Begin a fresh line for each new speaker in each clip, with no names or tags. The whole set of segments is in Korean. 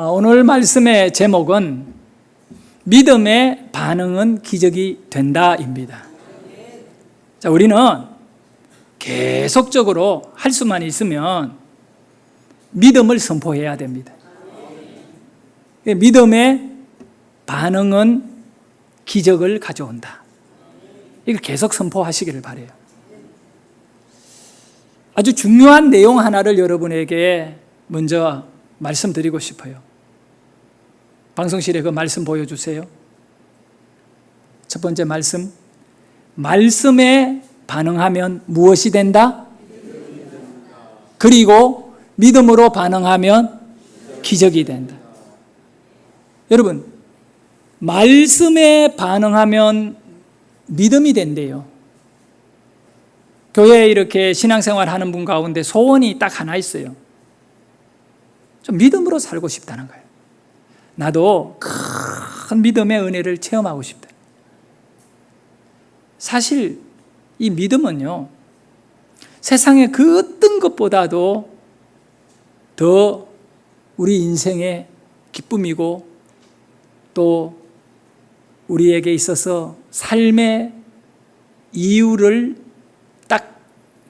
오늘 말씀의 제목은 믿음의 반응은 기적이 된다입니다. 자, 우리는 계속적으로 할 수만 있으면 믿음을 선포해야 됩니다. 믿음의 반응은 기적을 가져온다. 이걸 계속 선포하시기를 바라요. 아주 중요한 내용 하나를 여러분에게 먼저 말씀드리고 싶어요. 방송실에 그 말씀 보여주세요. 첫 번째 말씀, 말씀에 반응하면 무엇이 된다? 그리고 믿음으로 반응하면 기적이 된다. 여러분, 말씀에 반응하면 믿음이 된대요. 교회에 이렇게 신앙생활 하는 분 가운데 소원이 딱 하나 있어요. 좀 믿음으로 살고 싶다는 거예요. 나도 큰 믿음의 은혜를 체험하고 싶다. 사실 이 믿음은요, 세상의 그 어떤 것보다도 더 우리 인생의 기쁨이고 또 우리에게 있어서 삶의 이유를 딱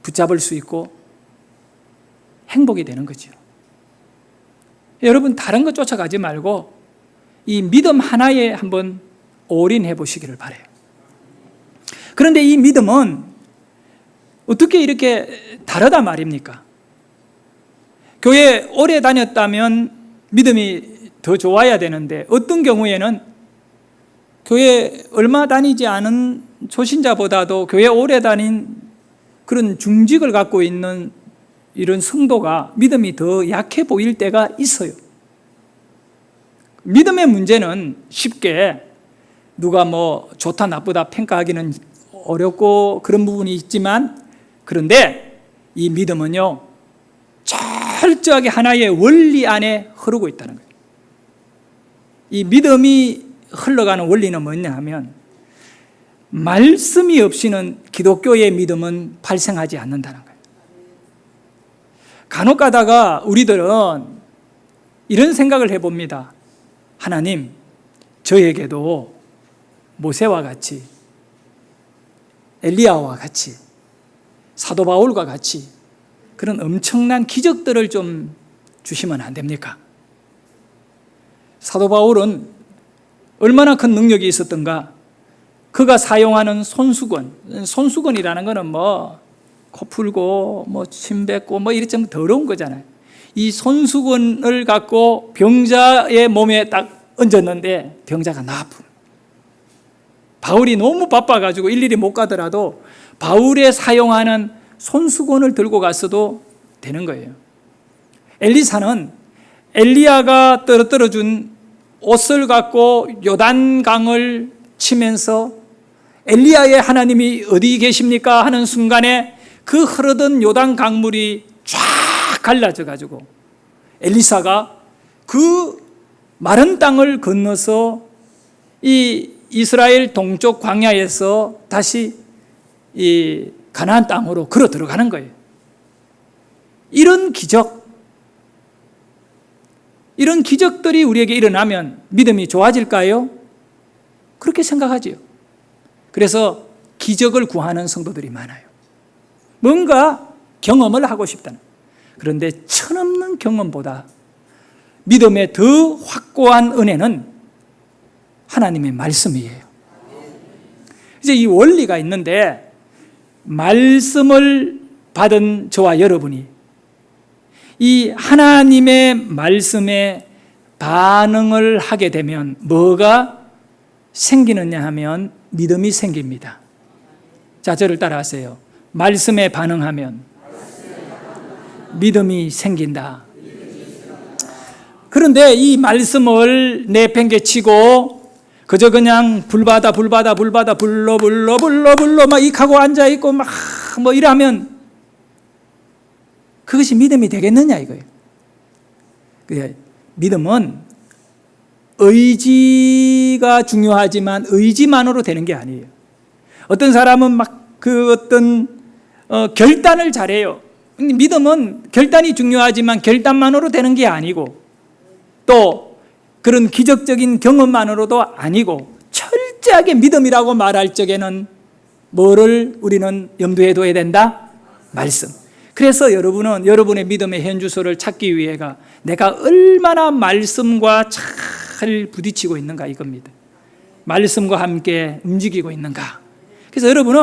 붙잡을 수 있고 행복이 되는 거죠. 여러분, 다른 것 쫓아가지 말고 이 믿음 하나에 한번 올인해 보시기를 바라요. 그런데 이 믿음은 어떻게 이렇게 다르다 말입니까? 교회 오래 다녔다면 믿음이 더 좋아야 되는데 어떤 경우에는 교회 얼마 다니지 않은 초신자보다도 교회 오래 다닌 그런 중직을 갖고 있는 이런 성도가 믿음이 더 약해 보일 때가 있어요. 믿음의 문제는 쉽게 누가 뭐 좋다 나쁘다 평가하기는 어렵고 그런 부분이 있지만, 그런데 이 믿음은요, 철저하게 하나의 원리 안에 흐르고 있다는 거예요. 이 믿음이 흘러가는 원리는 뭐냐 하면, 말씀이 없이는 기독교의 믿음은 발생하지 않는다는 거예요. 간혹 가다가 우리들은 이런 생각을 해봅니다. 하나님, 저에게도 모세와 같이, 엘리야와 같이, 사도 바울과 같이 그런 엄청난 기적들을 좀 주시면 안 됩니까? 사도 바울은 얼마나 큰 능력이 있었던가. 그가 사용하는 손수건이라는 거는 뭐 코 풀고 뭐 침 뱉고 뭐 이렇게 좀 더러운 거잖아요. 이 손수건을 갖고 병자의 몸에 딱 얹었는데 병자가 나아프. 바울이 너무 바빠가지고 일일이 못 가더라도 바울에 사용하는 손수건을 들고 갔어도 되는 거예요. 엘리사는 엘리야가 떨어뜨려준 옷을 갖고 요단강을 치면서 엘리야의 하나님이 어디 계십니까 하는 순간에 그 흐르던 요단 강물이 쫙 갈라져 가지고 엘리사가 그 마른 땅을 건너서 이 이스라엘 동쪽 광야에서 다시 이 가나안 땅으로 걸어 들어가는 거예요. 이런 기적들이 우리에게 일어나면 믿음이 좋아질까요? 그렇게 생각하지요. 그래서 기적을 구하는 성도들이 많아요. 뭔가 경험을 하고 싶다는. 그런데 천없는 경험보다 믿음의 더 확고한 은혜는 하나님의 말씀이에요. 이제 이 원리가 있는데, 말씀을 받은 저와 여러분이 이 하나님의 말씀에 반응을 하게 되면 뭐가 생기느냐 하면 믿음이 생깁니다. 자, 저를 따라하세요. 말씀에 반응하면 믿음이 생긴다. 그런데 이 말씀을 내팽개치고 그저 그냥 불바다 불러 막 익하고 앉아있고 막 뭐 이러면 그것이 믿음이 되겠느냐 이거예요. 믿음은 의지가 중요하지만 의지만으로 되는 게 아니에요. 어떤 사람은 막 그 어떤 결단을 잘해요. 믿음은 결단이 중요하지만 결단만으로 되는 게 아니고 또 그런 기적적인 경험만으로도 아니고 철저하게 믿음이라고 말할 적에는 뭐를 우리는 염두에 둬야 된다? 말씀. 그래서 여러분은 여러분의 믿음의 현주소를 찾기 위해가 내가 얼마나 말씀과 잘 부딪히고 있는가 이겁니다. 말씀과 함께 움직이고 있는가. 그래서 여러분은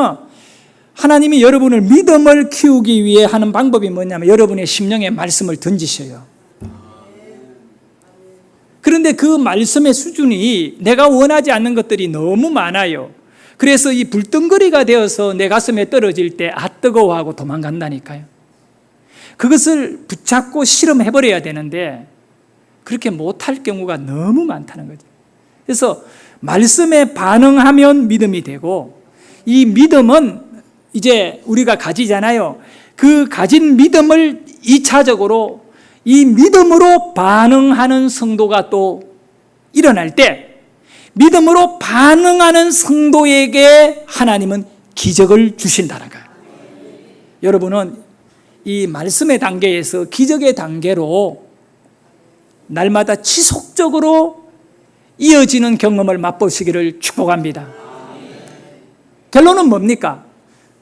하나님이 여러분을 믿음을 키우기 위해 하는 방법이 뭐냐면 여러분의 심령에 말씀을 던지셔요. 그런데 그 말씀의 수준이 내가 원하지 않는 것들이 너무 많아요. 그래서 이 불덩거리가 되어서 내 가슴에 떨어질 때 뜨거워하고 도망간다니까요. 그것을 붙잡고 실험해버려야 되는데 그렇게 못할 경우가 너무 많다는 거죠. 그래서 말씀에 반응하면 믿음이 되고 이 믿음은 이제 우리가 가지잖아요. 그 가진 믿음을 2차적으로 이 믿음으로 반응하는 성도가 또 일어날 때 믿음으로 반응하는 성도에게 하나님은 기적을 주신다는 거예요. 여러분은 이 말씀의 단계에서 기적의 단계로 날마다 지속적으로 이어지는 경험을 맛보시기를 축복합니다. 결론은 뭡니까?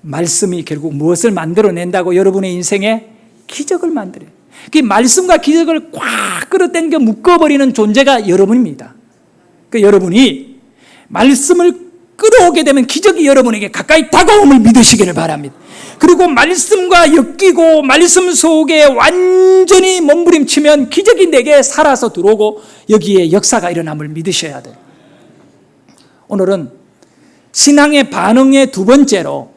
말씀이 결국 무엇을 만들어낸다고 여러분의 인생에 기적을 만들어요. 그 말씀과 기적을 꽉 끌어당겨 묶어버리는 존재가 여러분입니다. 그 여러분이 말씀을 끌어오게 되면 기적이 여러분에게 가까이 다가옴을 믿으시기를 바랍니다. 그리고 말씀과 엮이고 말씀 속에 완전히 몸부림치면 기적이 내게 살아서 들어오고 여기에 역사가 일어남을 믿으셔야 돼요. 오늘은 신앙의 반응의 두 번째로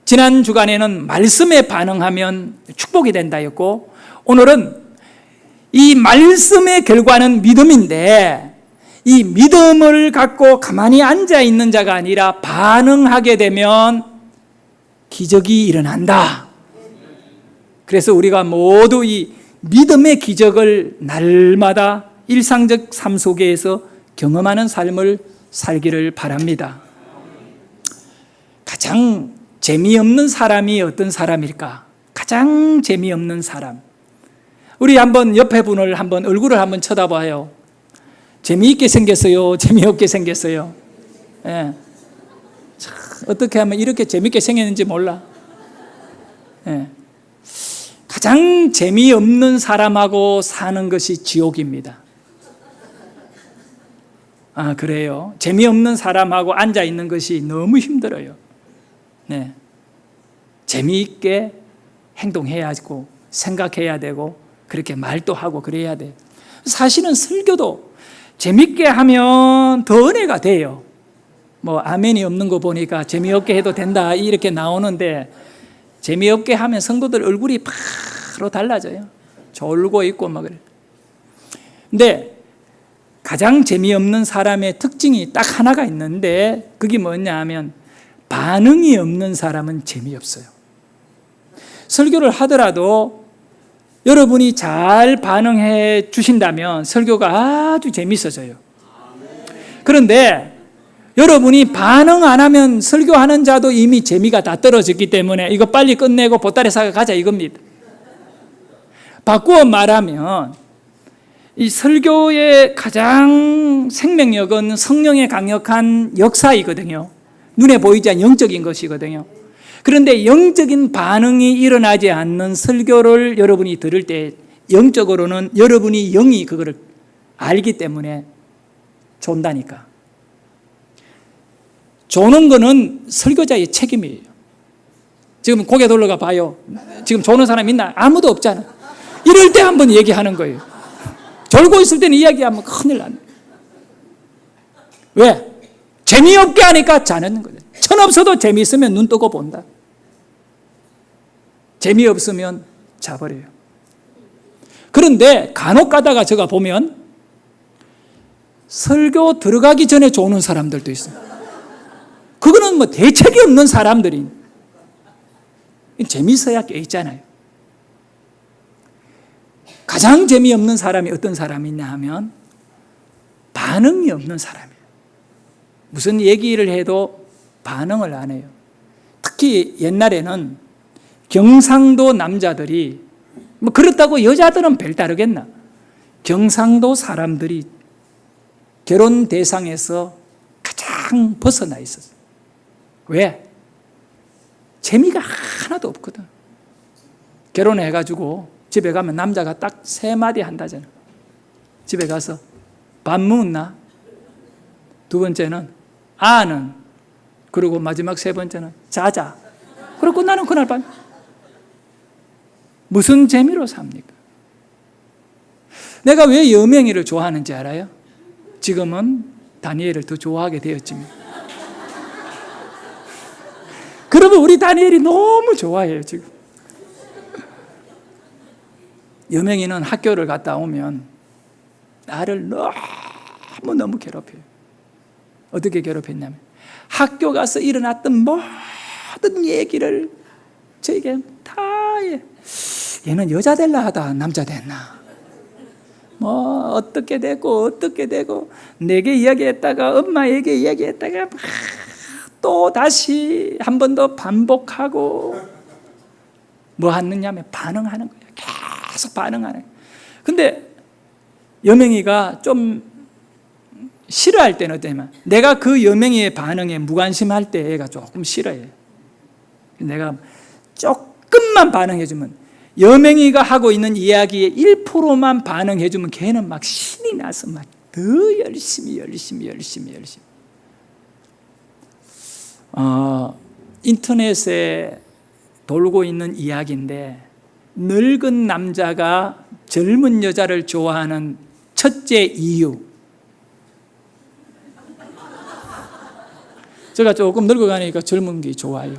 지난 주간에는 말씀에 반응하면 축복이 된다였고 오늘은 이 말씀의 결과는 믿음인데 이 믿음을 갖고 가만히 앉아있는 자가 아니라 반응하게 되면 기적이 일어난다. 그래서 우리가 모두 이 믿음의 기적을 날마다 일상적 삶 속에서 경험하는 삶을 살기를 바랍니다. 가장 재미없는 사람이 어떤 사람일까? 가장 재미없는 사람. 우리 한번 옆에 분을 한번 얼굴을 한번 쳐다봐요. 재미있게 생겼어요? 재미없게 생겼어요? 예. 참, 어떻게 하면 이렇게 재미있게 생겼는지 몰라. 예. 가장 재미없는 사람하고 사는 것이 지옥입니다. 그래요? 재미없는 사람하고 앉아있는 것이 너무 힘들어요. 네. 재미있게 행동해야 하고 생각해야 되고 그렇게 말도 하고 그래야 돼요. 사실은 설교도 재미있게 하면 더 은혜가 돼요. 뭐 아멘이 없는 거 보니까 재미없게 해도 된다 이렇게 나오는데 재미없게 하면 성도들 얼굴이 바로 달라져요. 졸고 있고 막 그래. 근데 가장 재미없는 사람의 특징이 딱 하나가 있는데 그게 뭐냐 하면 반응이 없는 사람은 재미없어요. 설교를 하더라도 여러분이 잘 반응해 주신다면 설교가 아주 재밌어져요. 그런데 여러분이 반응 안 하면 설교하는 자도 이미 재미가 다 떨어졌기 때문에 이거 빨리 끝내고 보따리 싸고 가자 이겁니다. 바꾸어 말하면 이 설교의 가장 생명력은 성령의 강력한 역사이거든요. 눈에 보이지 않는 영적인 것이거든요. 그런데 영적인 반응이 일어나지 않는 설교를 여러분이 들을 때 영적으로는 여러분이 영이 그거를 알기 때문에 존다니까. 조는 거는 설교자의 책임이에요. 지금 고개 돌려가 봐요. 지금 조는 사람 있나? 아무도 없잖아. 이럴 때 한번 얘기하는 거예요. 졸고 있을 때는 이야기하면 큰일 납니다. 왜? 재미없게 하니까 자는 거예요. 천없어도 재미있으면 눈 뜨고 본다. 재미없으면 자버려요. 그런데 간혹 가다가 제가 보면 설교 들어가기 전에 조는 사람들도 있어요. 그거는 뭐 대책이 없는 사람들이 재미있어야 껴있잖아요. 가장 재미없는 사람이 어떤 사람이냐 하면 반응이 없는 사람이에요. 무슨 얘기를 해도 반응을 안 해요. 특히 옛날에는 경상도 남자들이 뭐 그렇다고 여자들은 별 다르겠나? 경상도 사람들이 결혼 대상에서 가장 벗어나 있었어요. 왜? 재미가 하나도 없거든. 결혼해가지고 집에 가면 남자가 딱 3마디 한다잖아. 집에 가서 밥 먹었나? 2번째는 아는, 그리고 마지막 3번째는 자자. 그리고 나는 그날 밤 무슨 재미로 삽니까? 내가 왜 여명이를 좋아하는지 알아요? 지금은 다니엘을 더 좋아하게 되었지만, 그러면 우리 다니엘이 너무 좋아해요. 지금 여명이는 학교를 갔다 오면 나를 너무 괴롭혀요. 어떻게 괴롭혔냐면, 학교 가서 일어났던 모든 얘기를 저에게 다 얘는 여자 될라 하다 남자 됐나, 뭐 어떻게 되고 내게 이야기했다가 엄마에게 이야기했다가 또 다시 한 번 더 반복하고, 뭐 하느냐면 반응하는 거예요. 계속 반응하는 거예요. 근데 여명이가 좀 싫어할 때는 어때냐면, 내가 그 여명이의 반응에 무관심할 때 애가 조금 싫어해요. 내가 조금만 반응해주면, 여명이가 하고 있는 이야기에 1%만 반응해주면 걔는 막 신이 나서 막 더 열심히. 인터넷에 돌고 있는 이야기인데, 늙은 남자가 젊은 여자를 좋아하는 첫째 이유. 제가 조금 늙어가니까 젊은 게 좋아요.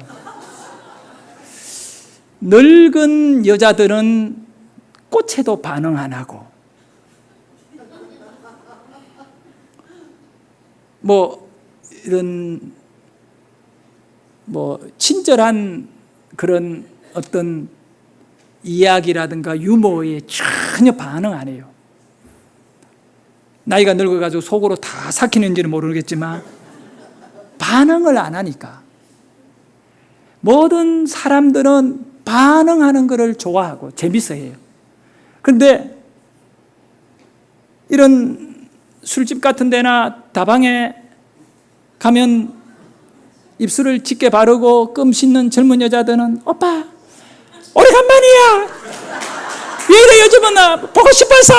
늙은 여자들은 꽃에도 반응 안 하고, 뭐 이런 뭐 친절한 그런 어떤 이야기라든가 유머에 전혀 반응 안 해요. 나이가 늙어가지고 속으로 다 삭히는지는 모르겠지만 반응을 안 하니까. 모든 사람들은 반응하는 것을 좋아하고 재밌어해요. 그런데 이런 술집 같은 데나 다방에 가면 입술을 짙게 바르고 껌 씹는 젊은 여자들은, 오빠 오래간만이야, 왜 이래 요즘은 나 보고 싶어서,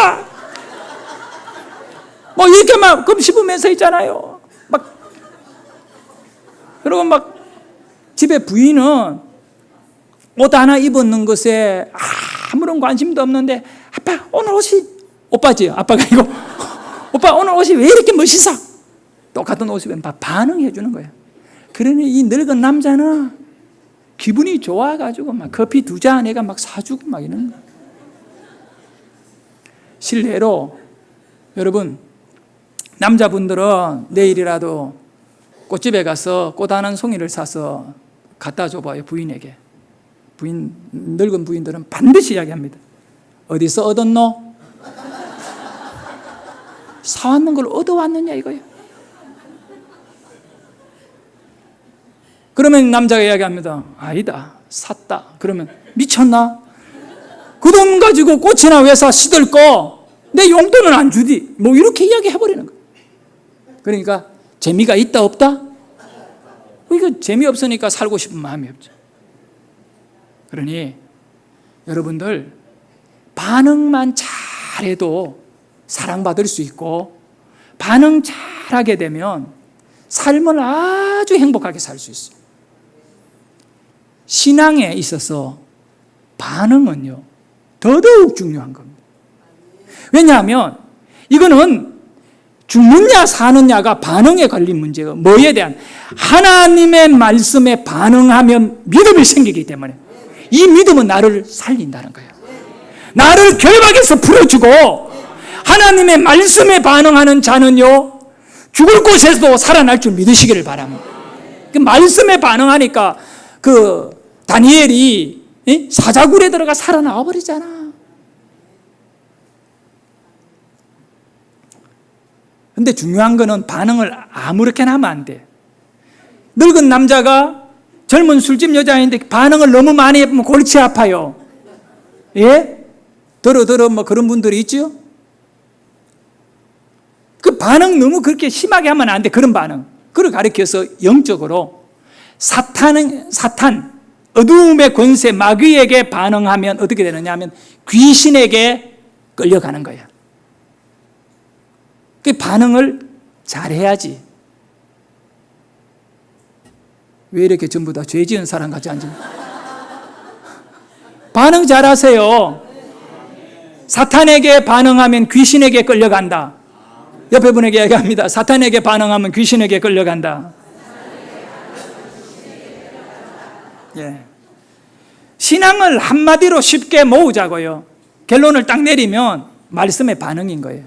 뭐 이렇게 막 껌 씹으면서 있잖아요. 막 그리고 막 집에 부인은 옷 하나 입었는 것에 아무런 관심도 없는데, 아빠 오늘 옷이, 오빠지요, 아빠가 이거 오빠 오늘 옷이 왜 이렇게 멋있어? 똑같은 옷이면 반응해 주는 거예요. 그러니 이 늙은 남자는 기분이 좋아가지고 막 커피 2잔 애가 막 사주고 막 이러는 거예요. 실례로 여러분, 남자분들은 내일이라도 꽃집에 가서 꽃 한 송이를 사서 갖다 줘봐요, 부인에게. 늙은 부인들은 반드시 이야기합니다. 어디서 얻었노? 사왔는 걸 얻어왔느냐 이거예요. 그러면 남자가 이야기합니다. 아니다, 샀다. 그러면 미쳤나? 그 돈 가지고 꽃이나 왜 사? 시들 거. 내 용돈은 안 주디. 뭐 이렇게 이야기해버리는 거예요. 그러니까 재미가 있다 없다? 이거 재미없으니까 살고 싶은 마음이 없죠. 그러니 여러분들, 반응만 잘해도 사랑받을 수 있고, 반응 잘하게 되면 삶을 아주 행복하게 살 수 있어요. 신앙에 있어서 반응은요, 더더욱 중요한 겁니다. 왜냐하면 이거는 죽느냐 사느냐가 반응에 걸린 문제가, 뭐에 대한? 하나님의 말씀에 반응하면 믿음이 생기기 때문에, 이 믿음은 나를 살린다는 거예요. 나를 결박에서 풀어주고, 하나님의 말씀에 반응하는 자는요, 죽을 곳에서도 살아날 줄 믿으시기를 바랍니다. 그 말씀에 반응하니까 그 다니엘이 사자굴에 들어가 살아나와 버리잖아. 근데 중요한 거는 반응을 아무렇게나 하면 안 돼. 늙은 남자가 젊은 술집 여자인데 반응을 너무 많이 해보면 골치 아파요. 예? 들어 뭐 그런 분들이 있죠? 반응 너무 그렇게 심하게 하면 안 돼. 그런 반응. 그걸 가리켜서 영적으로 사탄, 어두움의 권세, 마귀에게 반응하면 어떻게 되느냐 하면 귀신에게 끌려가는 거야. 그 반응을 잘해야지. 왜 이렇게 전부 다 죄 지은 사람 같이 앉아? 반응 잘하세요. 사탄에게 반응하면 귀신에게 끌려간다. 옆에 분에게 얘기합니다. 사탄에게 반응하면 귀신에게 끌려간다. 예. 신앙을 한마디로 쉽게 모으자고요. 결론을 딱 내리면 말씀의 반응인 거예요.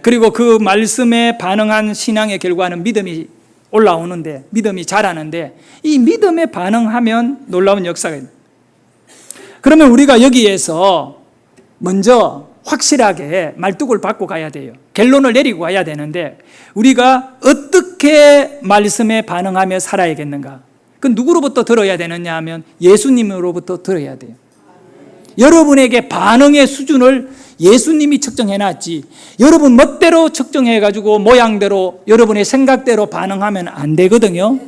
그리고 그 말씀에 반응한 신앙의 결과는 믿음이 올라오는데, 믿음이 자라는데, 이 믿음에 반응하면 놀라운 역사가 있습니다. 그러면 우리가 여기에서 먼저 확실하게 말뚝을 받고 가야 돼요. 결론을 내리고 가야 되는데, 우리가 어떻게 말씀에 반응하며 살아야겠는가? 그건 누구로부터 들어야 되느냐 하면 예수님으로부터 들어야 돼요. 여러분에게 반응의 수준을 예수님이 측정해놨지, 여러분 멋대로 측정해가지고 모양대로 여러분의 생각대로 반응하면 안 되거든요.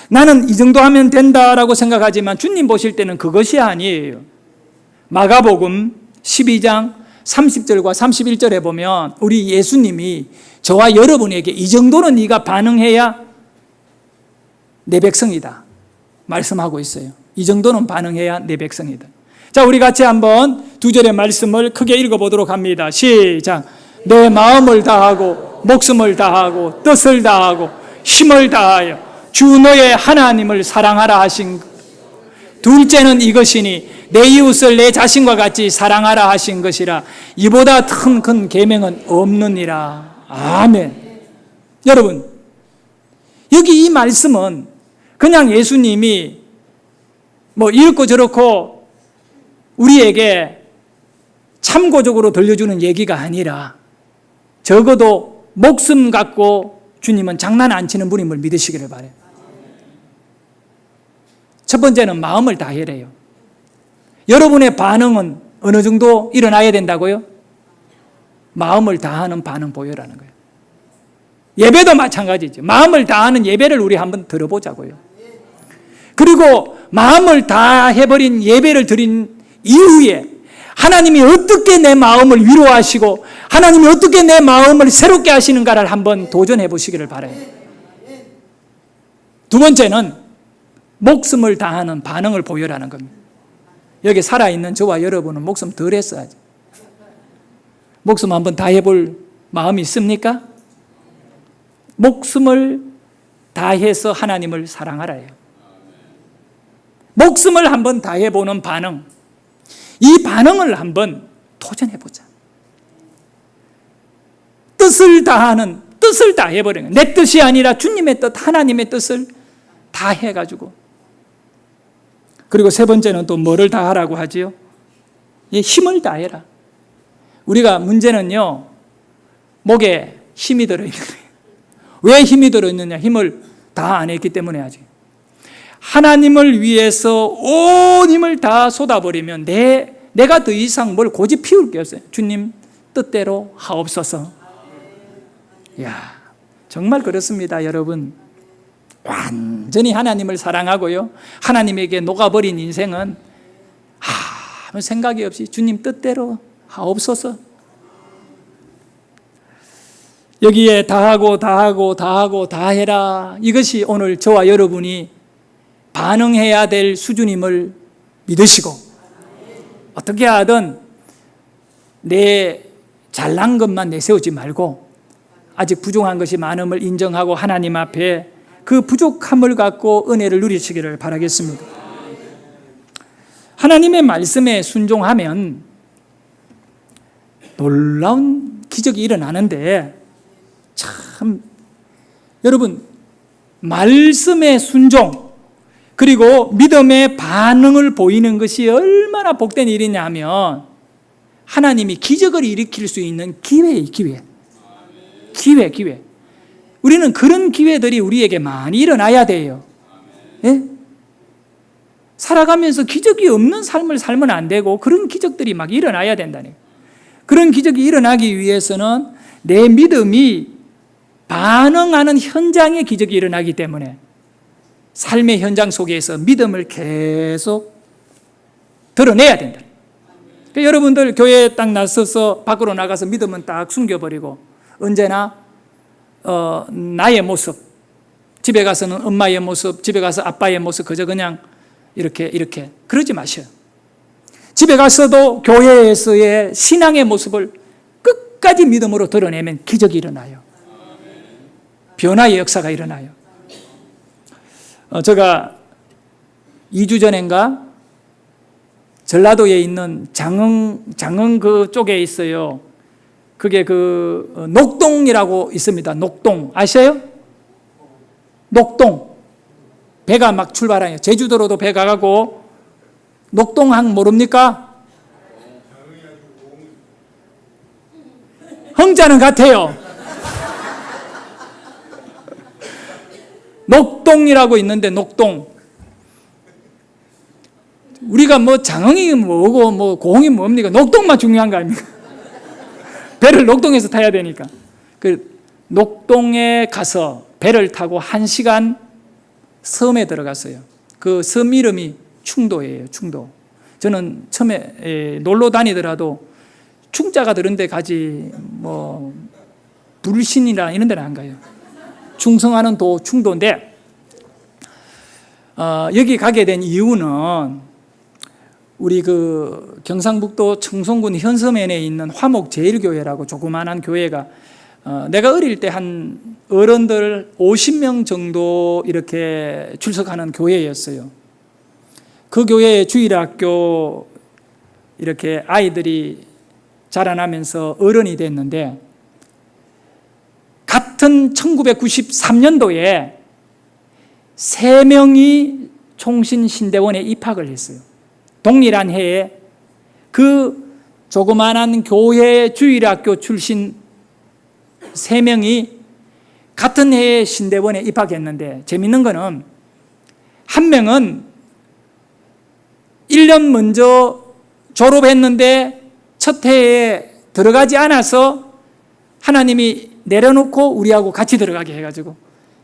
나는 이 정도 하면 된다라고 생각하지만 주님 보실 때는 그것이 아니에요. 마가복음 12장 30절과 31절에 보면 우리 예수님이 저와 여러분에게 이 정도는 네가 반응해야 내 백성이다 말씀하고 있어요. 이 정도는 반응해야 내 백성이다. 자, 우리 같이 한번 두 절의 말씀을 크게 읽어보도록 합니다. 시작. 내 마음을 다하고 목숨을 다하고 뜻을 다하고 힘을 다하여 주 너의 하나님을 사랑하라 하신 것. 둘째는 이것이니 내 이웃을 내 자신과 같이 사랑하라 하신 것이라. 이보다 큰 계명은 없느니라. 아멘. 여러분, 여기 이 말씀은 그냥 예수님이 뭐 이렇고 저렇고 우리에게 참고적으로 들려주는 얘기가 아니라 적어도 목숨 갖고 주님은 장난 안 치는 분임을 믿으시기를 바라요. 첫 번째는 마음을 다해래요. 여러분의 반응은 어느 정도 일어나야 된다고요? 마음을 다하는 반응 보여라는 거예요. 예배도 마찬가지죠. 마음을 다하는 예배를 우리 한번 들어보자고요. 그리고 마음을 다해버린 예배를 드린 이후에 하나님이 어떻게 내 마음을 위로하시고 하나님이 어떻게 내 마음을 새롭게 하시는가를 한번 도전해 보시기를 바라요. 두 번째는 목숨을 다하는 반응을 보여라는 겁니다. 여기 살아있는 저와 여러분은 목숨 덜 했어야지. 목숨 한번 다해볼 마음이 있습니까? 목숨을 다해서 하나님을 사랑하라요. 목숨을 한번 다해보는 반응, 이 반응을 한번 도전해보자. 뜻을 다해버리는 거예요. 내 뜻이 아니라 주님의 뜻, 하나님의 뜻을 다해가지고. 그리고 세 번째는 또 뭐를 다하라고 하지요? 힘을 다해라. 우리가 문제는요, 목에 힘이 들어있는 거예요. 왜 힘이 들어있느냐? 힘을 다 안 했기 때문에 하지. 하나님을 위해서 온 힘을 다 쏟아버리면 내가 더 이상 뭘 고집 피울 게 없어요. 주님 뜻대로 하옵소서. 이야, 정말 그렇습니다, 여러분. 완전히 하나님을 사랑하고요, 하나님에게 녹아버린 인생은 아무 생각이 없이 주님 뜻대로 하옵소서. 여기에 다 해라. 이것이 오늘 저와 여러분이 반응해야 될 수준임을 믿으시고, 어떻게 하든 내 잘난 것만 내세우지 말고 아직 부족한 것이 많음을 인정하고 하나님 앞에 그 부족함을 갖고 은혜를 누리시기를 바라겠습니다. 하나님의 말씀에 순종하면 놀라운 기적이 일어나는데, 참 여러분, 말씀의 순종 그리고 믿음의 반응을 보이는 것이 얼마나 복된 일이냐 하면 하나님이 기적을 일으킬 수 있는 기회예요. 기회. 우리는 그런 기회들이 우리에게 많이 일어나야 돼요. 예? 살아가면서 기적이 없는 삶을 살면 안 되고 그런 기적들이 막 일어나야 된다니. 그런 기적이 일어나기 위해서는 내 믿음이 반응하는 현장의 기적이 일어나기 때문에 삶의 현장 속에서 믿음을 계속 드러내야 된다. 그러니까 여러분들 교회에 딱 나서서 밖으로 나가서 믿음은 딱 숨겨버리고 언제나 나의 모습, 집에 가서는 엄마의 모습, 집에 가서 아빠의 모습 그저 그냥 이렇게 그러지 마셔요. 집에 가서도 교회에서의 신앙의 모습을 끝까지 믿음으로 드러내면 기적이 일어나요. 변화의 역사가 일어나요. 제가 2주 전인가 전라도에 있는 장흥 그 쪽에 있어요. 그게 그 녹동이라고 있습니다. 녹동 아세요? 녹동 배가 막 출발해요. 제주도로도 배가 가고 녹동항 모릅니까? 흥자는 같아요. 녹동이라고 있는데 녹동 우리가 뭐 장흥이 뭐고 뭐 고흥이 뭡니까? 녹동만 중요한 거 아닙니까? 배를 녹동에서 타야 되니까 그 녹동에 가서 배를 타고 1시간 섬에 들어갔어요. 그 섬 이름이 충도예요. 충도. 저는 처음에 놀러 다니더라도 충자가 들은 데 가지 뭐 불신이나 이런 데는 안 가요. 충성하는 도 충도인데 여기 가게 된 이유는 우리 그 경상북도 청송군 현서면에 있는 화목제일교회라고 조그마한 교회가 내가 어릴 때 한 어른들 50명 정도 이렇게 출석하는 교회였어요. 그 교회의 주일학교 이렇게 아이들이 자라나면서 어른이 됐는데 같은 1993년도에 3명이 총신신대원에 입학을 했어요. 동일한 해에 그 조그마한 교회 주일학교 출신 3명이 같은 해에 신대원에 입학했는데 재밌는 거는 한 명은 1년 먼저 졸업했는데 첫 해에 들어가지 않아서 하나님이 내려놓고 우리하고 같이 들어가게 해가지고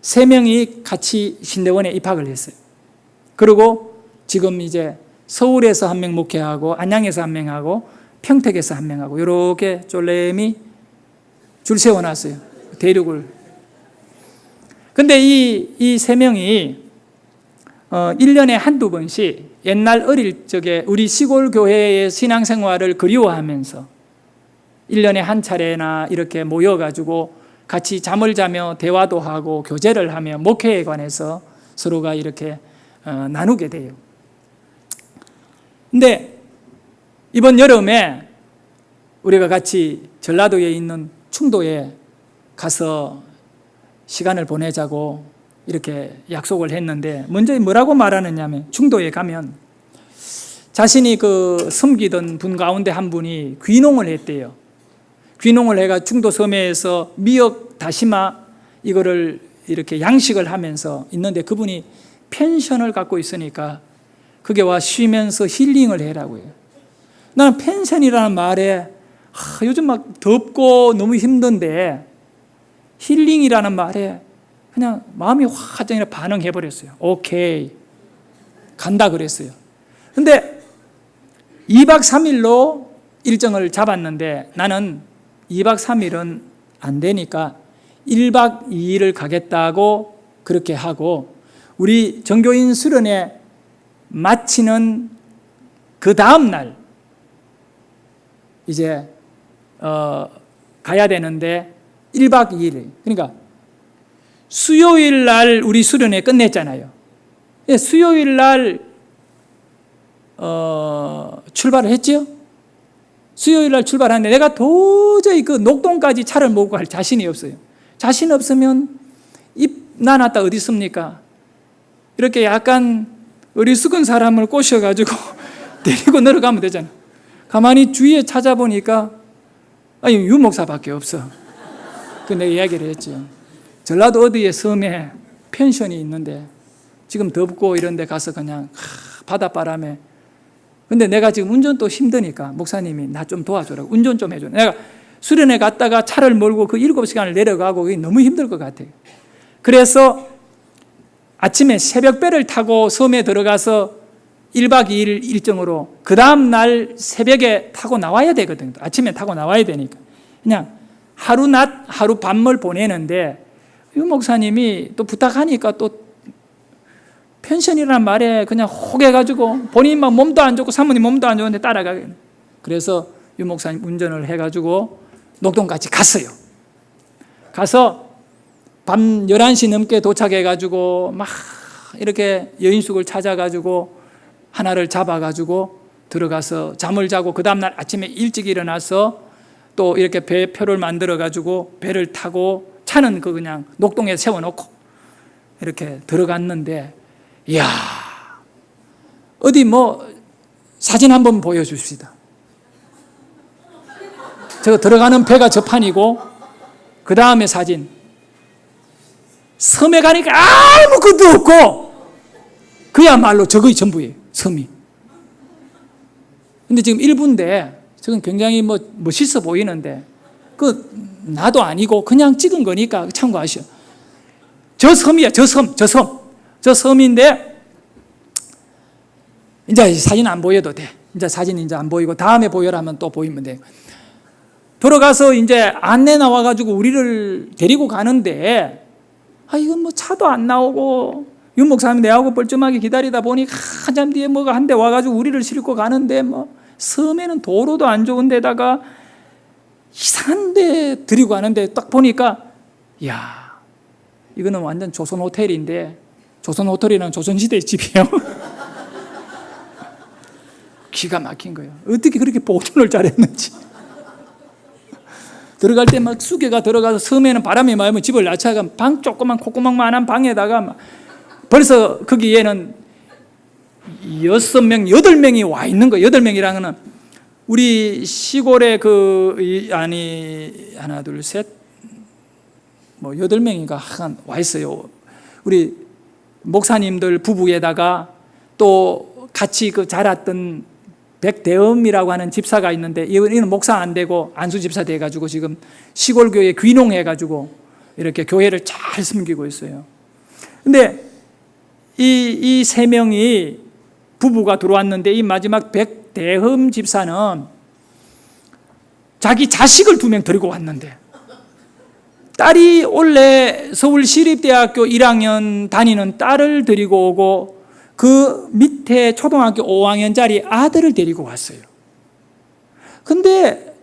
3명이 같이 신대원에 입학을 했어요. 그리고 지금 이제 서울에서 1명 목회하고 안양에서 1명 하고 평택에서 1명 하고 이렇게 쫄래미 줄 세워놨어요. 대륙을. 근데 이 3명이 1년에 한두 번씩 옛날 어릴 적에 우리 시골 교회의 신앙생활을 그리워하면서 1년에 한 차례나 이렇게 모여가지고 같이 잠을 자며 대화도 하고 교제를 하며 목회에 관해서 서로가 이렇게 나누게 돼요. 근데 이번 여름에 우리가 같이 전라도에 있는 충도에 가서 시간을 보내자고 이렇게 약속을 했는데 먼저 뭐라고 말하느냐면 충도에 가면 자신이 그 섬기던 분 가운데 한 분이 귀농을 했대요. 귀농을 해가 충도 섬에서 미역, 다시마 이거를 이렇게 양식을 하면서 있는데 그분이 펜션을 갖고 있으니까 거기 와 쉬면서 힐링을 해라고 해요. 나는 펜션이라는 말에 요즘 막 덥고 너무 힘든데 힐링이라는 말에 그냥 마음이 화장이라 반응해버렸어요. 오케이 간다 그랬어요. 근데 2박 3일로 일정을 잡았는데 나는 2박 3일은 안 되니까 1박 2일을 가겠다고 그렇게 하고 우리 정교인 수련회 마치는 그 다음 날 이제 가야 되는데 1박 2일 그러니까 수요일 날 우리 수련회 끝냈잖아요. 수요일 날 출발을 했죠. 수요일 날 출발하는데 내가 도저히 그 녹동까지 차를 몰고 갈 자신이 없어요. 자신 없으면 입 나놨다 어디 있습니까? 이렇게 약간 어리숙은 사람을 꼬셔가지고 데리고 내려가면 되잖아. 가만히 주위에 찾아보니까 유 목사밖에 없어. 그 내가 이야기를 했죠. 전라도 어디에 섬에 펜션이 있는데 지금 덥고 이런 데 가서 그냥 바닷바람에 근데 내가 지금 운전도 힘드니까 목사님이 나 좀 도와줘라고 운전 좀 해줘. 내가 수련회 갔다가 차를 몰고 그 7시간을 내려가고 그게 너무 힘들 것 같아요. 그래서 아침에 새벽배를 타고 섬에 들어가서 1박 2일 일정으로 그 다음 날 새벽에 타고 나와야 되거든요. 아침에 타고 나와야 되니까. 그냥 하루 낮, 하루 밤을 보내는데 유 목사님이 또 부탁하니까 또 펜션이라는 말에 그냥 혹해가지고 본인 막 몸도 안 좋고 사모님 몸도 안 좋은데 따라가게. 그래서 유 목사님 운전을 해가지고 녹동까지 갔어요. 가서 밤 11시 넘게 도착해가지고 막 이렇게 여인숙을 찾아가지고 하나를 잡아가지고 들어가서 잠을 자고 그 다음날 아침에 일찍 일어나서 또 이렇게 배표를 만들어가지고 배를 타고 차는 그 그냥 녹동에 세워놓고 이렇게 들어갔는데 이야, 어디 뭐 사진 한번 보여줍시다. 저 들어가는 배가 저 판이고 그 다음에 사진. 섬에 가니까 아무것도 없고 그야말로 저거이 전부예요. 섬이. 근데 지금 일부인데 저건 굉장히 뭐 멋있어 보이는데 그 나도 아니고 그냥 찍은 거니까 참고하시오. 저 섬이야. 저 섬인데 이제 사진 안 보여도 돼. 이제 사진 이제 안 보이고 다음에 보여라면 또 보이면 돼. 들어가서 이제 안내 나와가지고 우리를 데리고 가는데 이건 뭐 차도 안 나오고 윤 목사님 내하고 뻘쭘하게 기다리다 보니 한참 뒤에 뭐가 한 대 와가지고 우리를 싣고 가는데 뭐 섬에는 도로도 안 좋은 데다가 이상한 데 데리고 가는데 딱 보니까 이야, 이거는 완전 조선 호텔인데 조선 호텔이랑 조선시대의 집이에요. 기가 막힌 거예요. 어떻게 그렇게 보존을 잘했는지. 들어갈 때 막 수개가 들어가서 섬에는 바람이 많으면 집을 낮춰가 방 조그만 콧구멍만한 방에다가 막 벌써 거기에는 6명, 8명이 와 있는 거예요. 8명이라는 거는 우리 시골에 하나, 둘, 셋, 뭐 8명인가 와 있어요. 우리 목사님들 부부에다가 또 같이 자랐던 백대엄이라고 하는 집사가 있는데 이는 목사 안 되고 안수 집사 돼가지고 지금 시골 교회 귀농해가지고 이렇게 교회를 잘 섬기고 있어요. 근데 이 3명이 부부가 들어왔는데 이 마지막 백대흠 집사는 자기 자식을 2명 데리고 왔는데 딸이 원래 서울시립대학교 1학년 다니는 딸을 데리고 오고 그 밑에 초등학교 5학년짜리 아들을 데리고 왔어요. 근데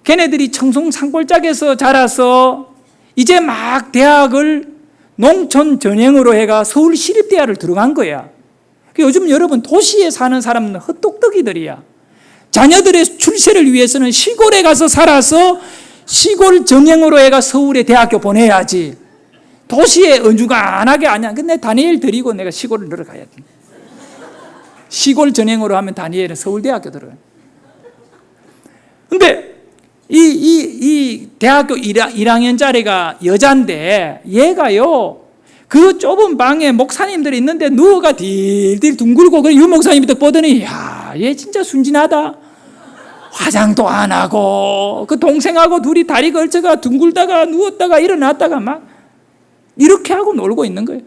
걔네들이 청송산골짜기에서 자라서 이제 막 대학을 농촌 전형으로 해가 서울시립대학을 들어간 거야. 요즘 여러분 도시에 사는 사람은 헛똑똑이들이야. 자녀들의 출세를 위해서는 시골에 가서 살아서 시골 전형으로 해가 서울에 대학교 보내야지. 도시에 언중간하게 아니야. 근데 다니엘 데리고 내가 시골을 들어가야 돼. 시골 전형으로 하면 다니엘은 서울대학교 들어가요. 근데 이 대학교 1학년짜리가 여잔데 얘가요 그 좁은 방에 목사님들이 있는데 누워가 딜딜 둥글고 그래 유 목사님이 딱 보더니 야, 얘 진짜 순진하다. 화장도 안 하고 그 동생하고 둘이 다리 걸쳐가 둥글다가 누웠다가 일어났다가 막 이렇게 하고 놀고 있는 거예요.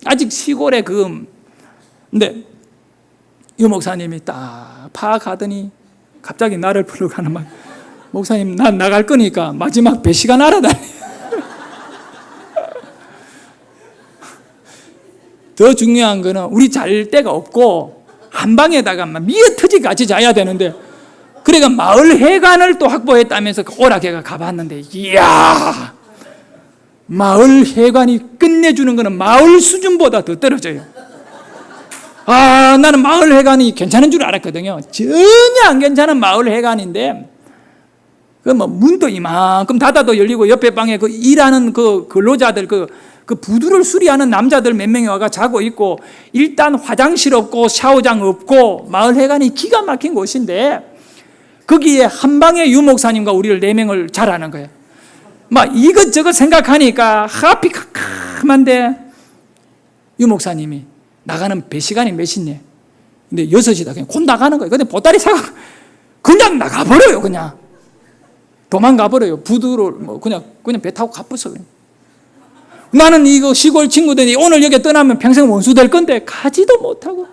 아직 시골에 근데 유 목사님이 딱 파악하더니 갑자기 나를 부르가는 말 목사님 난 나갈 거니까 마지막 배시간 알아다니. 더 중요한 거는 우리 잘 데가 없고 한 방에다가 막 미어터지 같이 자야 되는데 그래가 마을 회관을 또 확보했다면서 오락회가 가봤는데 이야 마을 회관이 끝내주는 거는 마을 수준보다 더 떨어져요. 나는 마을 회관이 괜찮은 줄 알았거든요. 전혀 안 괜찮은 마을 회관인데 문도 이만큼 닫아도 열리고 옆에 방에 일하는 근로자들 그 부두를 수리하는 남자들 몇 명이 와가 자고 있고 일단 화장실 없고 샤워장 없고 마을 회관이 기가 막힌 곳인데 거기에 한 방에 유 목사님과 우리를 4명을 잘하는 거예요. 막 이것저것 생각하니까 하피 캄캄한데 유 목사님이 나가는 배 시간이 몇 시냐? 근데 6시다. 그냥 곧 나가는 거예요. 근데 보따리 사가 그냥 나가버려요. 그냥 도망가 버려요. 부두로 그냥 배 타고 가버렸어. 나는 이거 시골 친구들이 오늘 여기 떠나면 평생 원수 될 건데 가지도 못하고.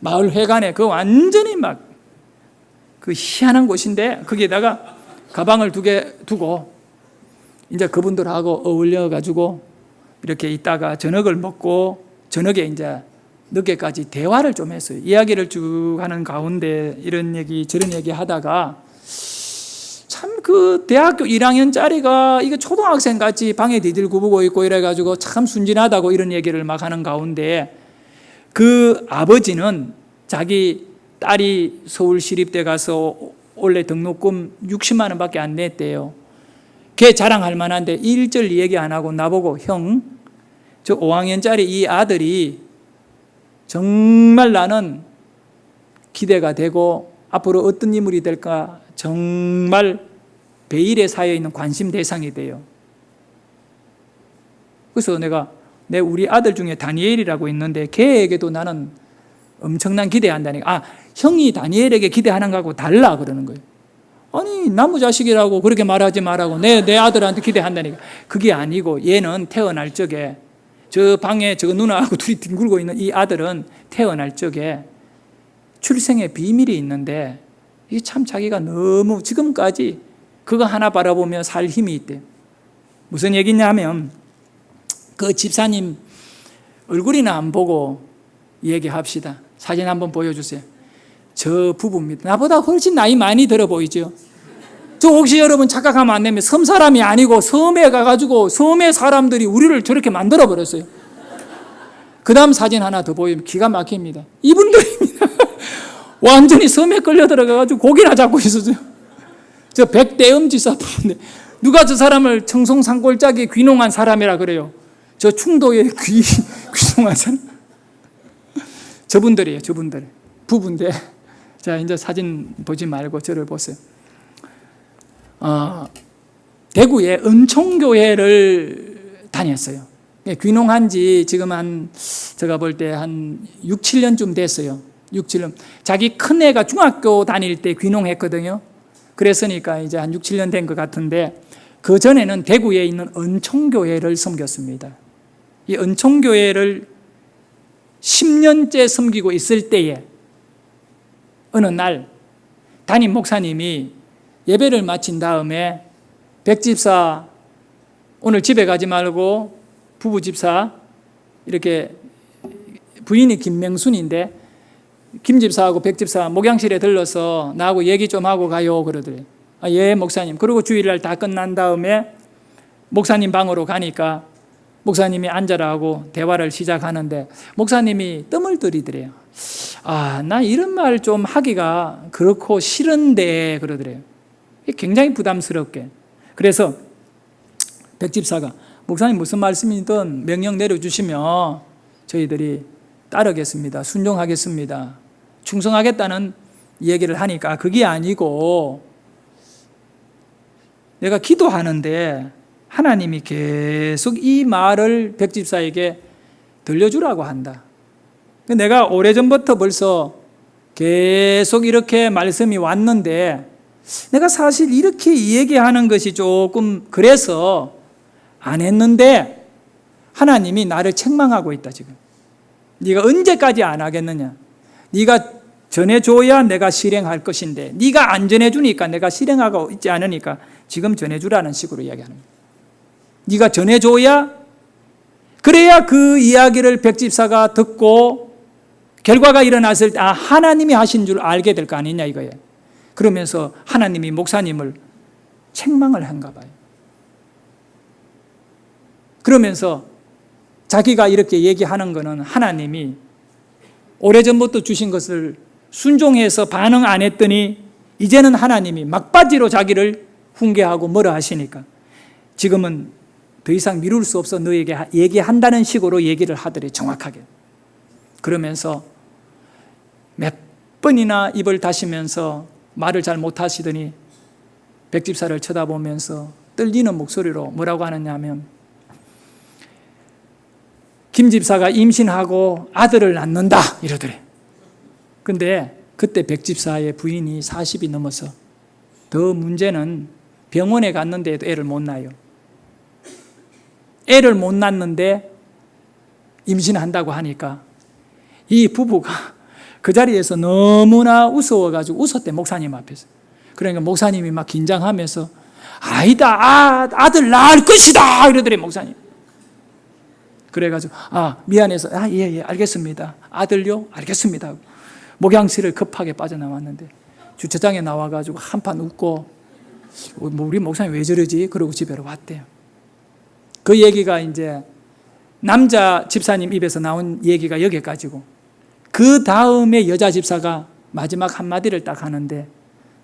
마을 회관에 그 완전히 막 그 희한한 곳인데 거기에다가 가방을 2개 두고 이제 그분들하고 어울려 가지고 이렇게 있다가 저녁을 먹고 저녁에 이제 늦게까지 대화를 좀 했어요. 이야기를 쭉 하는 가운데 이런 얘기 저런 얘기 하다가 참 그 대학교 1학년짜리가 이거 초등학생 같이 방에 디딜구부고 있고 이래가지고 참 순진하다고 이런 얘기를 막 하는 가운데 그 아버지는 자기 딸이 서울시립대 가서 원래 등록금 60만 원밖에 안 냈대요. 걔 자랑할 만한데 1절 얘기 안 하고 나보고 형, 저 5학년짜리 이 아들이 정말 나는 기대가 되고 앞으로 어떤 인물이 될까 정말 베일에 쌓여 있는 관심 대상이 돼요. 그래서 내가 우리 아들 중에 다니엘이라고 있는데 걔에게도 나는 엄청난 기대한다니까. 형이 다니엘에게 기대하는 거하고 달라 그러는 거예요. 아니 나무 자식이라고 그렇게 말하지 말라고 내 아들한테 기대한다니까. 그게 아니고 얘는 태어날 적에 저 방에 저 누나하고 둘이 뒹굴고 있는 이 아들은 태어날 적에 출생의 비밀이 있는데 이게 참 자기가 너무 지금까지 그거 하나 바라보며 살 힘이 있대요. 무슨 얘기냐면 그 집사님 얼굴이나 안 보고 얘기합시다. 사진 한번 보여주세요. 저 부부입니다. 나보다 훨씬 나이 많이 들어 보이죠. 저 혹시 여러분 착각하면 안 됩니다. 섬 사람이 아니고 섬에 가가지고 섬의 사람들이 우리를 저렇게 만들어 버렸어요. 그 다음 사진 하나 더 보이면 기가 막힙니다. 이분들입니다. 완전히 섬에 끌려 들어가가지고 고기나 잡고 있었어요. 저 백대음지사 부부인데 누가 저 사람을 청송산골짜기에 귀농한 사람이라 그래요. 저 충도에 귀농한 사람. 저분들이에요. 저분들. 부부인데 자 이제 사진 보지 말고 저를 보세요. 대구에 은총교회를 다녔어요. 귀농한 지 지금 제가 볼 때 한 6, 7년쯤 됐어요. 6, 7년. 자기 큰애가 중학교 다닐 때 귀농했거든요. 그랬으니까 이제 한 6, 7년 된 것 같은데 그 전에는 대구에 있는 은총교회를 섬겼습니다. 이 은총교회를 10년째 섬기고 있을 때에 어느 날 담임 목사님이 예배를 마친 다음에 백집사 오늘 집에 가지 말고 부부 집사 이렇게 부인이 김명순인데 김집사하고 백집사 목양실에 들러서 나하고 얘기 좀 하고 가요 그러더래요. 예 목사님. 그리고 주일날 다 끝난 다음에 목사님 방으로 가니까 목사님이 앉아라 하고 대화를 시작하는데 목사님이 뜸을 들이더래요. 나 이런 말 좀 하기가 그렇고 싫은데 그러더래요. 굉장히 부담스럽게. 그래서 백집사가 목사님 무슨 말씀이든 명령 내려주시면 저희들이 따르겠습니다. 순종하겠습니다. 충성하겠다는 얘기를 하니까 그게 아니고 내가 기도하는데 하나님이 계속 이 말을 백집사에게 들려주라고 한다. 내가 오래전부터 벌써 계속 이렇게 말씀이 왔는데 내가 사실 이렇게 얘기하는 것이 조금 그래서 안 했는데 하나님이 나를 책망하고 있다 지금. 네가 언제까지 안 하겠느냐. 네가 전해줘야 내가 실행할 것인데 네가 안 전해주니까 내가 실행하고 있지 않으니까 지금 전해주라는 식으로 이야기하는 거예요. 네가 전해줘야 그래야 그 이야기를 백집사가 듣고 결과가 일어났을 때 하나님이 하신 줄 알게 될 거 아니냐 이거예요. 그러면서 하나님이 목사님을 책망을 한가 봐요. 그러면서 자기가 이렇게 얘기하는 거는 하나님이 오래전부터 주신 것을 순종해서 반응 안 했더니 이제는 하나님이 막바지로 자기를 훈계하고 뭐라 하시니까 지금은 더 이상 미룰 수 없어 너에게 얘기한다는 식으로 얘기를 하더래 정확하게. 그러면서 몇 번이나 입을 다시면서 말을 잘 못하시더니 백집사를 쳐다보면서 떨리는 목소리로 뭐라고 하느냐 하면 김 집사가 임신하고 아들을 낳는다 이러더래. 근데 그때 백집사의 부인이 40이 넘어서 더 문제는 병원에 갔는데도 애를 못 낳아요. 애를 못 낳는데 임신한다고 하니까 이 부부가 그 자리에서 너무나 웃어가지고 웃었대, 목사님 앞에서. 그러니까 목사님이 막 긴장하면서 아니다, 아들 낳을 것이다 이러더래, 목사님. 그래가지고 미안해서 예, 알겠습니다. 아들요? 알겠습니다. 목양실을 급하게 빠져나왔는데 주차장에 나와가지고 한판 웃고 우리 목사님 왜 저러지? 그러고 집에로 왔대요. 그 얘기가 이제 남자 집사님 입에서 나온 얘기가 여기까지고, 그 다음에 여자 집사가 마지막 한마디를 딱 하는데,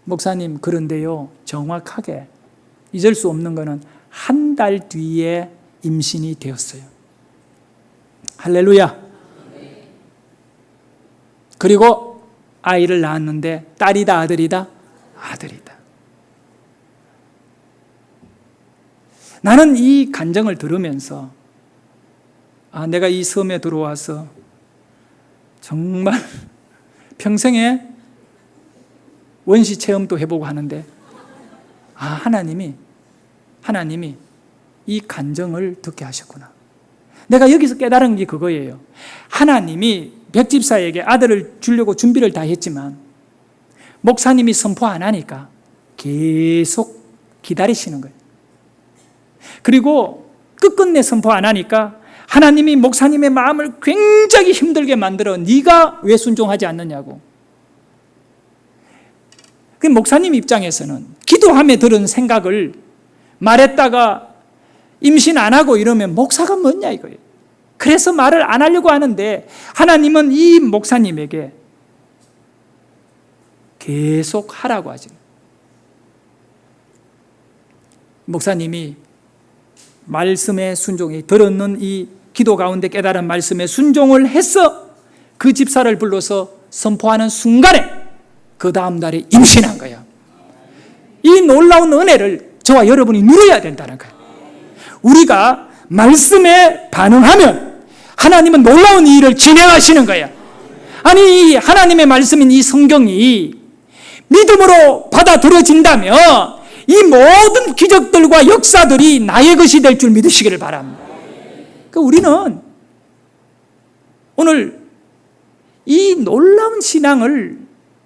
목사님 그런데요, 정확하게 잊을 수 없는 거는 한 달 뒤에 임신이 되었어요. 할렐루야. 그리고 아이를 낳았는데 딸이다 아들이다? 아들이다. 나는 이 간증을 들으면서 내가 이 섬에 들어와서 정말 평생에 원시 체험도 해보고 하는데 하나님이 이 간증을 듣게 하셨구나. 내가 여기서 깨달은 게 그거예요. 하나님이 백집사에게 아들을 주려고 준비를 다 했지만 목사님이 선포 안 하니까 계속 기다리시는 거예요. 그리고 끝끝내 선포 안 하니까 하나님이 목사님의 마음을 굉장히 힘들게 만들어 네가 왜 순종하지 않느냐고. 그 목사님 입장에서는 기도함에 들은 생각을 말했다가 임신 안 하고 이러면 목사가 뭐냐 이거예요. 그래서 말을 안 하려고 하는데 하나님은 이 목사님에게 계속 하라고 하죠. 목사님이 말씀에 순종이 들었는 이 기도 가운데 깨달은 말씀에 순종을 해서 그 집사를 불러서 선포하는 순간에 그 다음 달에 임신한 거야. 이 놀라운 은혜를 저와 여러분이 누려야 된다는 거예요. 우리가 말씀에 반응하면 하나님은 놀라운 일을 진행하시는 거야. 아니, 하나님의 말씀인 이 성경이 믿음으로 받아들여진다면 이 모든 기적들과 역사들이 나의 것이 될 줄 믿으시기를 바랍니다. 그러니까 우리는 오늘 이 놀라운 신앙을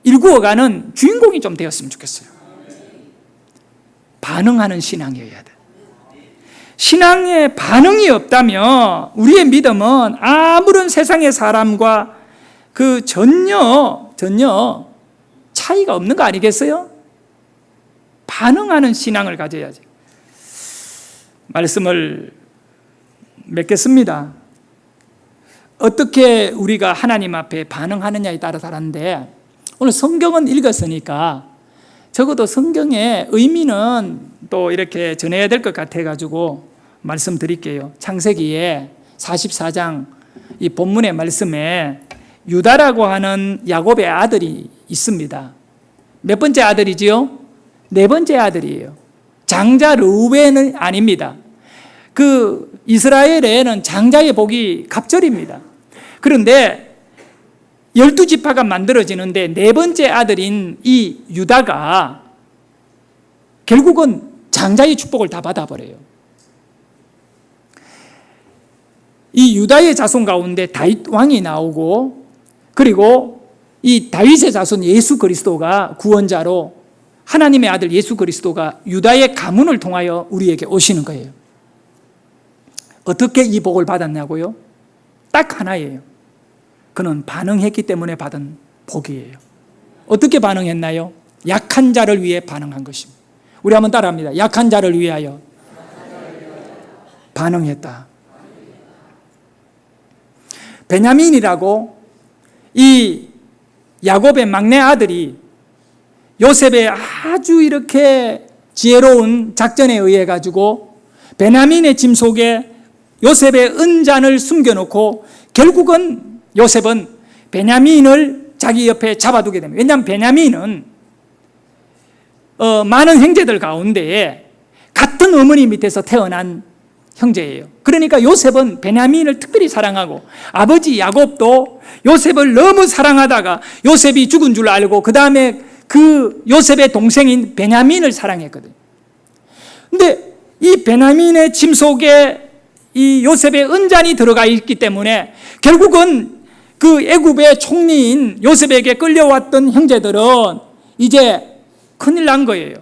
일구어가는 주인공이 좀 되었으면 좋겠어요. 반응하는 신앙이어야 돼. 신앙에 반응이 없다면 우리의 믿음은 아무런 세상의 사람과 그 전혀 차이가 없는 거 아니겠어요? 반응하는 신앙을 가져야지. 말씀을 맺겠습니다. 어떻게 우리가 하나님 앞에 반응하느냐에 따라 다른데, 오늘 성경은 읽었으니까 적어도 성경의 의미는 또 이렇게 전해야 될 것 같아가지고 말씀드릴게요. 창세기에 44장 이 본문의 말씀에 유다라고 하는 야곱의 아들이 있습니다. 몇 번째 아들이지요? 네 번째 아들이에요. 장자 르우벤은 아닙니다. 그 이스라엘에는 장자의 복이 갑절입니다. 그런데 12지파가 만들어지는데 네 번째 아들인 이 유다가 결국은 장자의 축복을 다 받아버려요. 이 유다의 자손 가운데 다윗 왕이 나오고, 그리고 이 다윗의 자손 예수 그리스도가 구원자로, 하나님의 아들 예수 그리스도가 유다의 가문을 통하여 우리에게 오시는 거예요. 어떻게 이 복을 받았냐고요? 딱 하나예요. 그는 반응했기 때문에 받은 복이에요. 어떻게 반응했나요? 약한 자를 위해 반응한 것입니다. 우리 한번 따라합니다. 약한 자를 위하여 반응했다. 베냐민이라고 이 야곱의 막내 아들이 요셉의 아주 이렇게 지혜로운 작전에 의해 가지고 베냐민의 짐 속에 요셉의 은잔을 숨겨놓고 결국은 요셉은 베냐민을 자기 옆에 잡아두게 됩니다. 왜냐하면 베냐민은 많은 형제들 가운데 같은 어머니 밑에서 태어난 형제예요. 그러니까 요셉은 베냐민을 특별히 사랑하고 아버지 야곱도 요셉을 너무 사랑하다가 요셉이 죽은 줄 알고 그 다음에 그 요셉의 동생인 베냐민을 사랑했거든요. 근데 이 베냐민의 짐 속에 이 요셉의 은잔이 들어가 있기 때문에 결국은 그 애굽의 총리인 요셉에게 끌려왔던 형제들은 이제 큰일 난 거예요.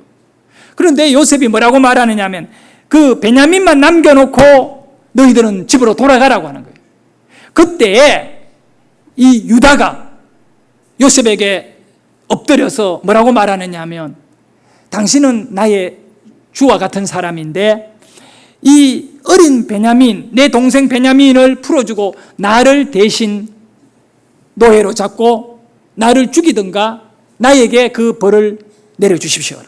그런데 요셉이 뭐라고 말하느냐면 그 베냐민만 남겨놓고 너희들은 집으로 돌아가라고 하는 거예요. 그때 이 유다가 요셉에게 엎드려서 뭐라고 말하느냐 하면 당신은 나의 주와 같은 사람인데 이 어린 베냐민, 내 동생 베냐민을 풀어주고 나를 대신 노예로 잡고 나를 죽이든가 나에게 그 벌을 내려주십시오.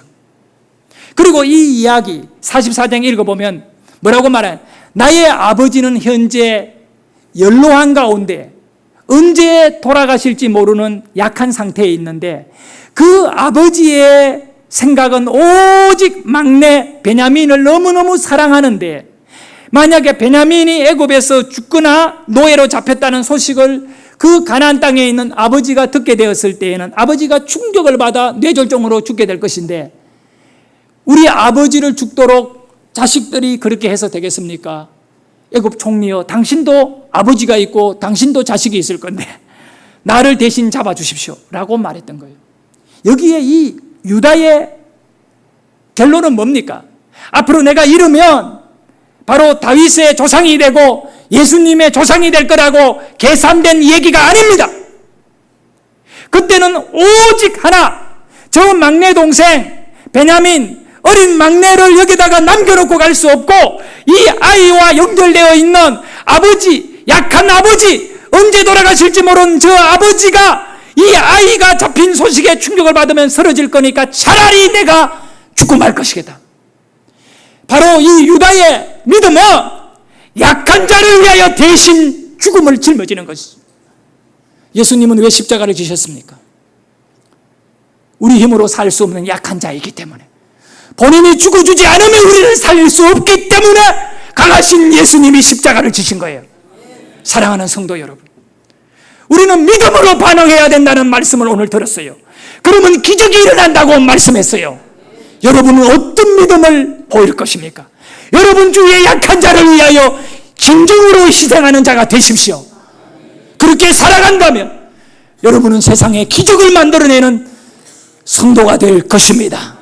그리고 이 이야기 44장 읽어보면 뭐라고 말하냐, 나의 아버지는 현재 연로한 가운데 언제 돌아가실지 모르는 약한 상태에 있는데 그 아버지의 생각은 오직 막내 베냐민을 너무너무 사랑하는데 만약에 베냐민이 애굽에서 죽거나 노예로 잡혔다는 소식을 그 가나안 땅에 있는 아버지가 듣게 되었을 때에는 아버지가 충격을 받아 뇌졸중으로 죽게 될 것인데 우리 아버지를 죽도록 자식들이 그렇게 해서 되겠습니까? 애굽 총리여, 당신도 아버지가 있고 당신도 자식이 있을 건데 나를 대신 잡아주십시오 라고 말했던 거예요. 여기에 이 유다의 결론은 뭡니까? 앞으로 내가 이르면 바로 다윗의 조상이 되고 예수님의 조상이 될 거라고 계산된 얘기가 아닙니다. 그때는 오직 하나, 저 막내 동생 베냐민 어린 막내를 여기다가 남겨놓고 갈 수 없고 이 아이와 연결되어 있는 아버지, 약한 아버지, 언제 돌아가실지 모르는 저 아버지가 이 아이가 잡힌 소식에 충격을 받으면 쓰러질 거니까 차라리 내가 죽고 말 것이겠다. 바로 이 유다의 믿음은 약한 자를 위하여 대신 죽음을 짊어지는 것이죠. 예수님은 왜 십자가를 지셨습니까? 우리 힘으로 살 수 없는 약한 자이기 때문에, 본인이 죽어주지 않으면 우리를 살릴 수 없기 때문에 강하신 예수님이 십자가를 지신 거예요. 사랑하는 성도 여러분, 우리는 믿음으로 반응해야 된다는 말씀을 오늘 들었어요. 그러면 기적이 일어난다고 말씀했어요. 여러분은 어떤 믿음을 보일 것입니까? 여러분 주위의 약한 자를 위하여 진정으로 희생하는 자가 되십시오. 그렇게 살아간다면 여러분은 세상에 기적을 만들어내는 성도가 될 것입니다.